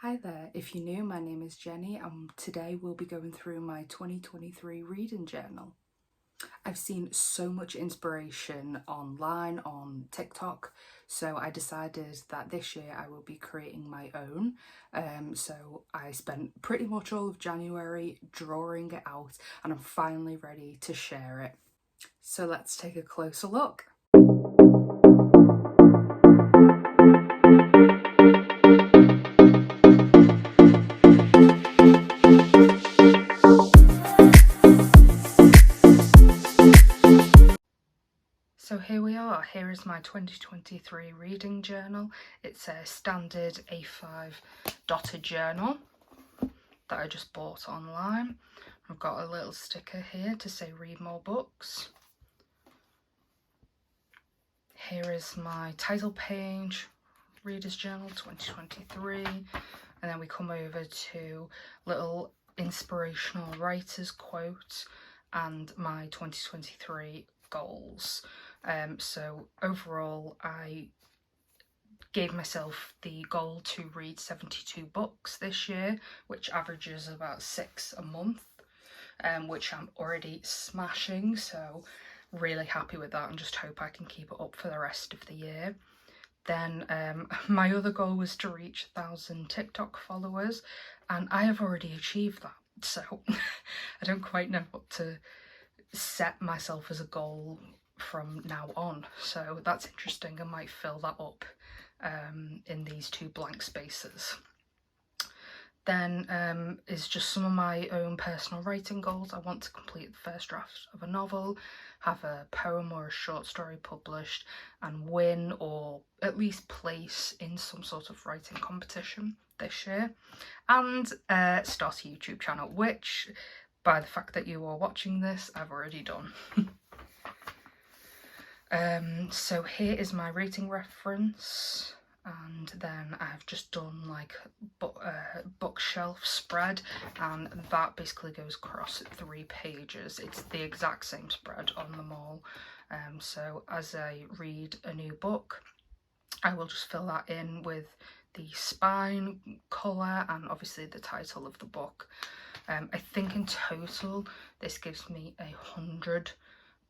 Hi there, if you're new, my name is Jenny and today we'll be going through my 2023 reading journal. I've seen so much inspiration online on TikTok, so I decided that this year I will be creating my own. So I spent pretty much all of January drawing it out and I'm finally ready to share it. So let's take a closer look. So here we are, here is my 2023 reading journal. It's a standard A5 dotted journal that I just bought online. I've got a little sticker here to say read more books. Here is my title page, Reader's Journal 2023, and then we come over to little inspirational writers quotes and my 2023 goals. So overall I gave myself the goal to read 72 books this year, which averages about 6 a month, which I'm already smashing, so really happy with that and just hope I can keep it up for the rest of the year. Then my other goal was to reach 1,000 TikTok followers, and I have already achieved that, so I don't quite know what to set myself as a goal from now on, so that's interesting. I might fill that up in these two blank spaces. Then is just some of my own personal writing goals. I want to complete the first draft of a novel, have a poem or a short story published, and win or at least place in some sort of writing competition this year, and start a YouTube channel, which by the fact that you are watching this, I've already done. So here is my rating reference, and then I've just done like bookshelf spread, and that basically goes across 3 pages. It's the exact same spread on them all. So as I read a new book, I will just fill that in with the spine colour and obviously the title of the book. I think in total this gives me 100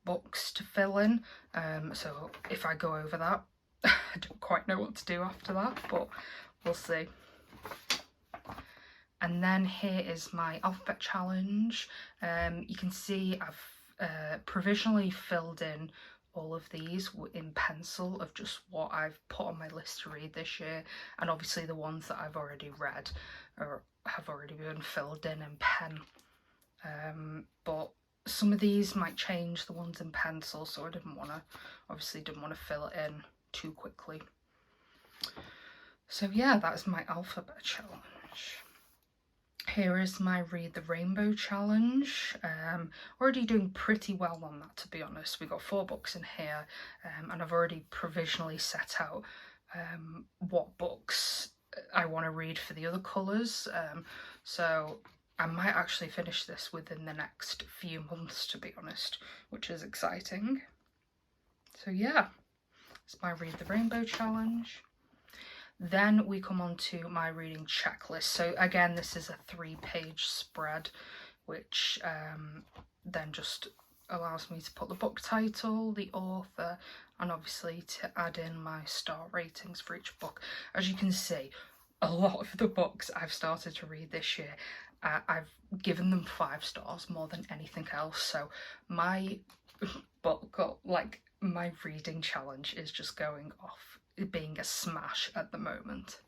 books to fill in, so if I go over that, I don't quite know what to do after that, but we'll see. And then here is my alphabet challenge. You can see I've provisionally filled in all of these in pencil of just what I've put on my list to read this year, and obviously the ones that I've already read or have already been filled in pen. But some of these might change, the ones in pencil, so I obviously didn't want to fill it in too quickly. So yeah, that's my alphabet challenge. Here is my Read the Rainbow challenge. Already doing pretty well on that, to be honest. We've got 4 books in here, and I've already provisionally set out what books I want to read for the other colours. So I might actually finish this within the next few months, to be honest, which is exciting. So yeah, it's my Read the Rainbow challenge. Then we come on to my reading checklist. So again, this is a 3-page spread, which then just allows me to put the book title, the author, and obviously to add in my star ratings for each book. As you can see, a lot of the books I've started to read this year, I've given them 5 stars more than anything else. So my book, like my reading challenge, is just going off, being a smash at the moment.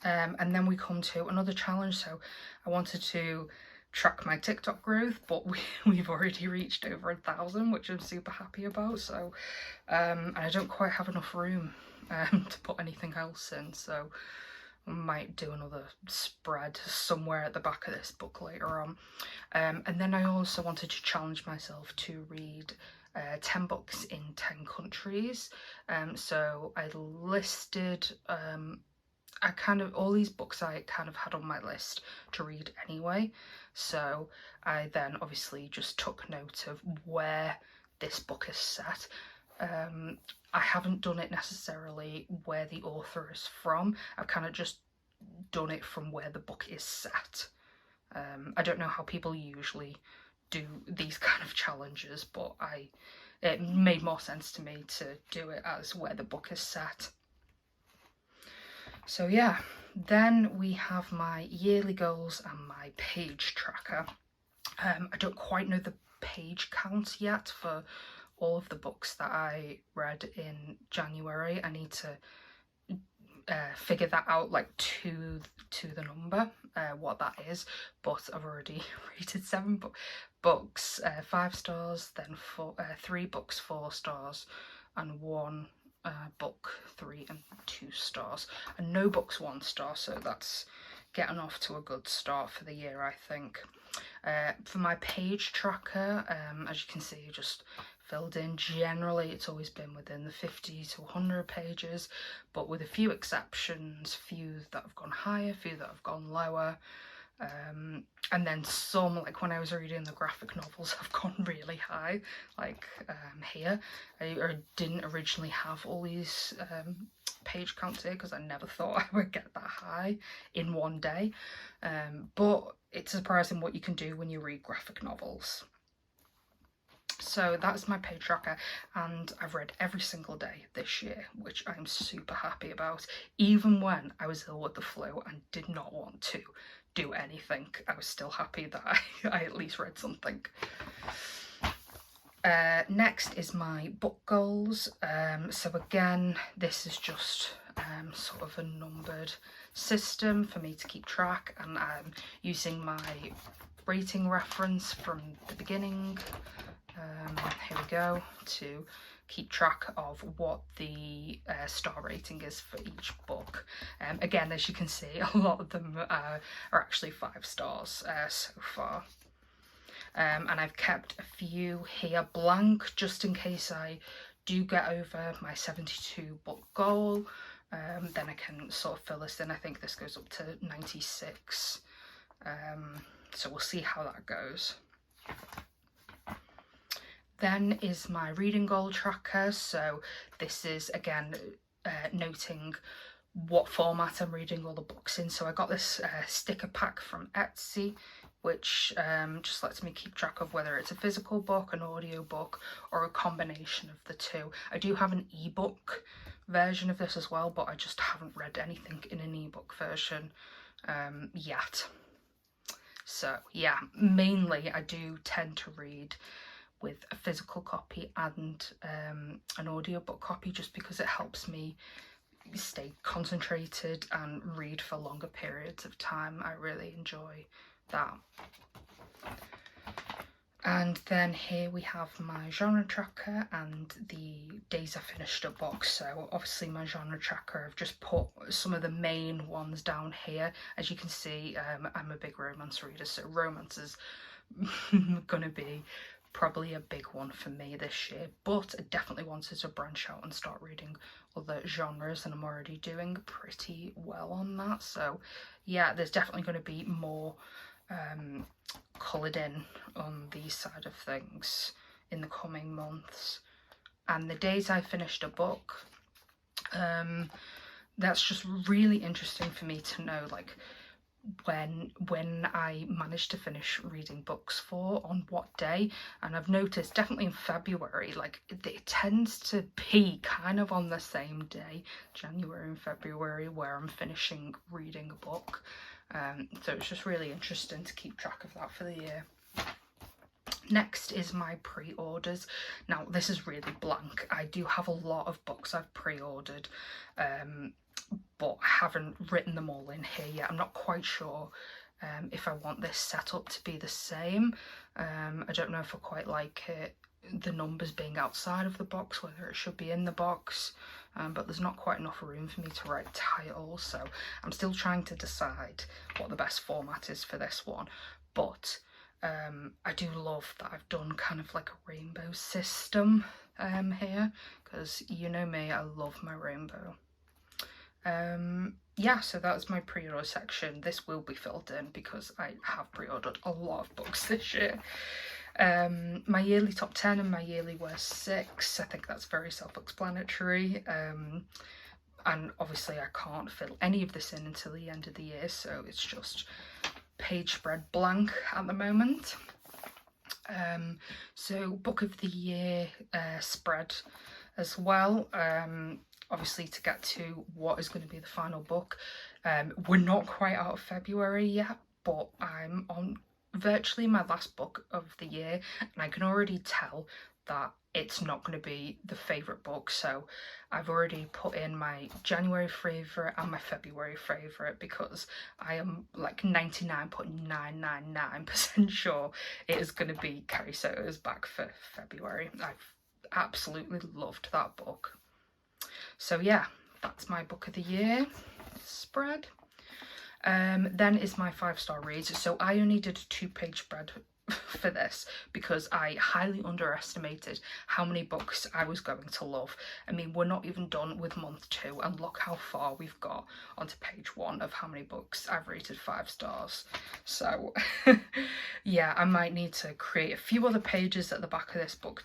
And then we come to another challenge. So I wanted to track my TikTok growth, but we've already reached over 1,000, which I'm super happy about. So and I don't quite have enough room to put anything else in, so I might do another spread somewhere at the back of this book later on. And then I also wanted to challenge myself to read 10 books in 10 countries. So I listed all these books I kind of had on my list to read anyway. So I then obviously just took note of where this book is set. I haven't done it necessarily where the author is from. I've kind of just done it from where the book is set. I don't know how people usually do these kind of challenges, but it made more sense to me to do it as where the book is set. So yeah, then we have my yearly goals and my page tracker. I don't quite know the page count yet for all of the books that I read in January. I need to figure that out, like to the number, what that is, but I've already rated 7 books 5 stars, then 3 books 4 stars, and 1 book 3 and 2 stars, and no books 1 star, so that's getting off to a good start for the year, I think. For my page tracker, as you can see, just filled in. Generally, it's always been within the 50 to 100 pages, but with a few exceptions, few that have gone higher, few that have gone lower. And then some, like when I was reading the graphic novels, have gone really high, like here. I didn't originally have all these page counts here because I never thought I would get that high in one day. But it's surprising what you can do when you read graphic novels. So that's my page tracker, and I've read every single day this year, which I'm super happy about. Even when I was ill with the flu and did not want to do anything, I was still happy that I at least read something. Next is my book goals. So again, this is just sort of a numbered system for me to keep track, and I'm using my rating reference from the beginning. Here we go, to keep track of what the star rating is for each book. Again, as you can see, a lot of them are actually 5 stars so far. And I've kept a few here blank just in case I do get over my 72 book goal. Then I can sort of fill this in. I think this goes up to 96. So we'll see how that goes. Then is my reading goal tracker. So this is again noting what format I'm reading all the books in. So I got this sticker pack from Etsy, which just lets me keep track of whether it's a physical book, an audio book, or a combination of the two. I do have an ebook version of this as well, but I just haven't read anything in an ebook version yet. So yeah, mainly I do tend to read with a physical copy and an audiobook copy, just because it helps me stay concentrated and read for longer periods of time. I really enjoy that. And then here we have my genre tracker and the days I finished a book. So obviously my genre tracker, I've just put some of the main ones down here. As you can see, I'm a big romance reader, so romance is gonna be probably a big one for me this year, but I definitely wanted to branch out and start reading other genres, and I'm already doing pretty well on that. So yeah, there's definitely going to be more coloured in on these side of things in the coming months. And the days I finished a book, that's just really interesting for me to know, like when I managed to finish reading books for, on what day. And I've noticed definitely in February, like it tends to be kind of on the same day, January and February, where I'm finishing reading a book. So it's just really interesting to keep track of that for the year. Next is my pre-orders. Now this is really blank. I do have a lot of books I've pre-ordered, but I haven't written them all in here yet. I'm not quite sure if I want this set up to be the same. I don't know if I quite like it, the numbers being outside of the box, whether it should be in the box, but there's not quite enough room for me to write titles, so I'm still trying to decide what the best format is for this one. But I do love that I've done kind of like a rainbow system here, because you know me, I love my rainbow. Yeah, so that's my pre-order section. This will be filled in because I have pre-ordered a lot of books this year. My yearly top 10 and my yearly worst 6, I think that's very self-explanatory. And obviously I can't fill any of this in until the end of the year, so it's just page spread blank at the moment. So book of the year spread as well. Obviously to get to what is going to be the final book. We're not quite out of February yet, but I'm on virtually my last book of the year, and I can already tell that it's not going to be the favourite book. So I've already put in my January favourite and my February favourite, because I am like 99.999% sure it is going to be Carrie Soto's Back for February. I've absolutely loved that book. So yeah, that's my book of the year spread. Then is my 5-star reads. So I only did a 2-page spread for this because I highly underestimated how many books I was going to love. I mean, we're not even done with month 2, and look how far we've got onto page 1 of how many books I've rated 5 stars. So yeah, I might need to create a few other pages at the back of this book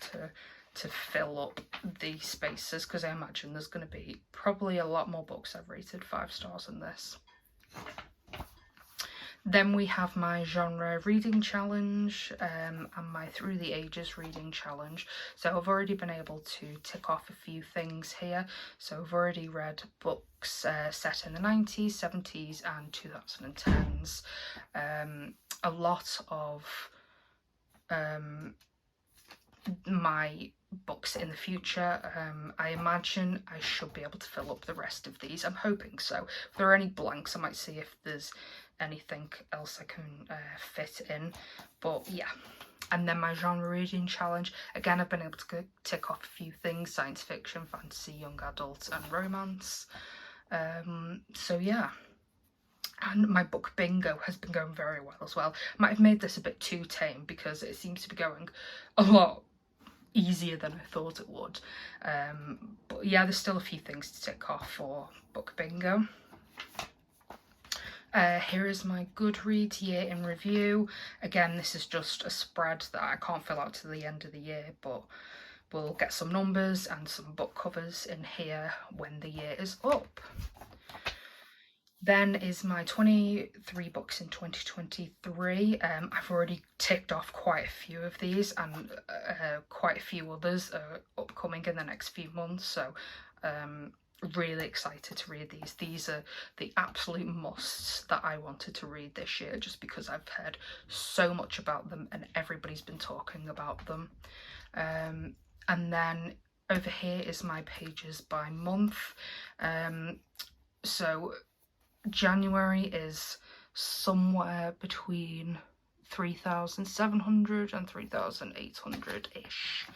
to fill up the spaces, because I imagine there's going to be probably a lot more books I've rated 5 stars than this. Then we have my genre reading challenge and my Through the Ages reading challenge. So I've already been able to tick off a few things here. So I've already read books set in the 90s, 70s and 2010s. A lot of my books in the future. I imagine I should be able to fill up the rest of these. I'm hoping so. If there are any blanks, I might see if there's anything else I can fit in, but yeah. And then my genre reading challenge, again, I've been able to tick off a few things: science fiction, fantasy, young adult and romance. So yeah. And my book bingo has been going very well as well. Might have made this a bit too tame because it seems to be going a lot easier than I thought it would. But yeah, there's still a few things to tick off for book bingo. Here is my Goodreads year in review. Again, this is just a spread that I can't fill out to the end of the year, but we'll get some numbers and some book covers in here when the year is up. Then is my 23 books in 2023. I've already ticked off quite a few of these, and quite a few others are upcoming in the next few months, so really excited to read these. These are the absolute musts that I wanted to read this year, just because I've heard so much about them and everybody's been talking about them. And then over here is my pages by month. So January is somewhere between 3,700 and 3,800-ish.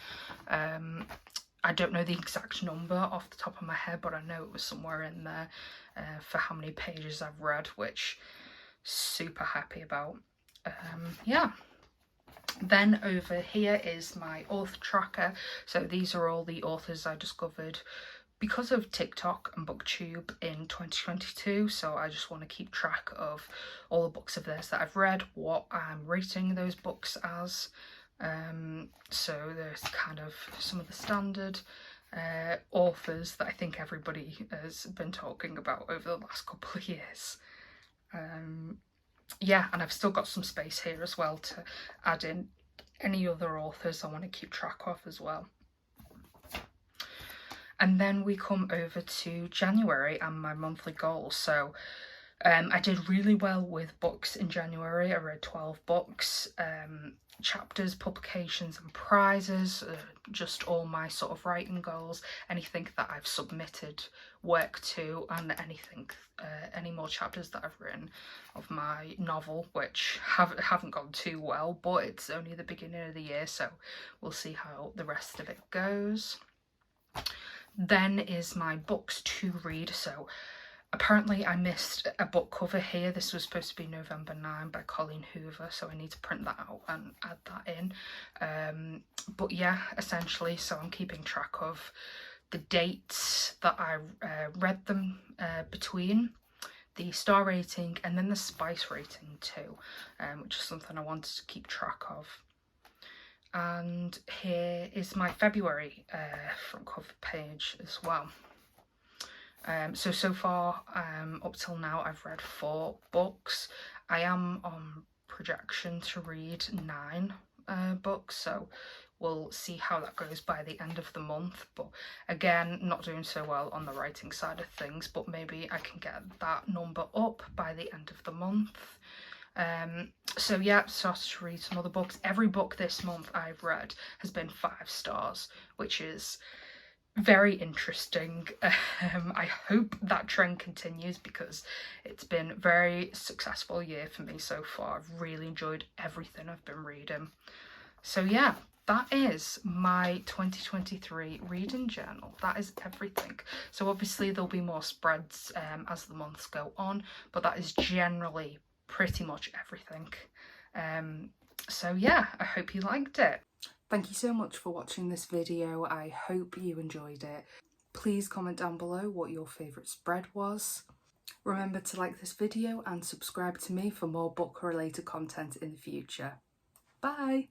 I don't know the exact number off the top of my head, but I know it was somewhere in there for how many pages I've read, which super happy about. Yeah. Then over here is my author tracker. So these are all the authors I discovered because of TikTok and BookTube in 2022, so I just want to keep track of all the books of theirs that I've read, what I'm rating those books as. So there's kind of some of the standard authors that I think everybody has been talking about over the last couple of years. Yeah, and I've still got some space here as well to add in any other authors I want to keep track of as well. And then we come over to January and my monthly goals. So I did really well with books in January. I read 12 books, chapters, publications and prizes, just all my sort of writing goals, anything that I've submitted work to, and anything, any more chapters that I've written of my novel, which haven't gone too well, but it's only the beginning of the year, so we'll see how the rest of it goes. Then is my books to read. So apparently I missed a book cover here. This was supposed to be November 9 by Colleen Hoover, so I need to print that out and add that in. But yeah, essentially, so I'm keeping track of the dates that I read them between, the star rating, and then the spice rating too, which is something I wanted to keep track of. And here is my February front cover page as well. So far, up till now, I've read 4 books. I am on projection to read 9 books, so we'll see how that goes by the end of the month. But again, not doing so well on the writing side of things, but maybe I can get that number up by the end of the month. So yeah, started to read some other books. Every book this month I've read has been 5 stars, which is very interesting. I hope that trend continues because it's been a very successful year for me so far. I've really enjoyed everything I've been reading. So yeah, that is my 2023 reading journal. That is everything. So obviously there'll be more spreads as the months go on, but that is generally pretty much everything. So yeah, I hope you liked it. Thank you so much for watching this video. I hope you enjoyed it. Please comment down below what your favourite spread was. Remember to like this video and subscribe to me for more book related content in the future. Bye!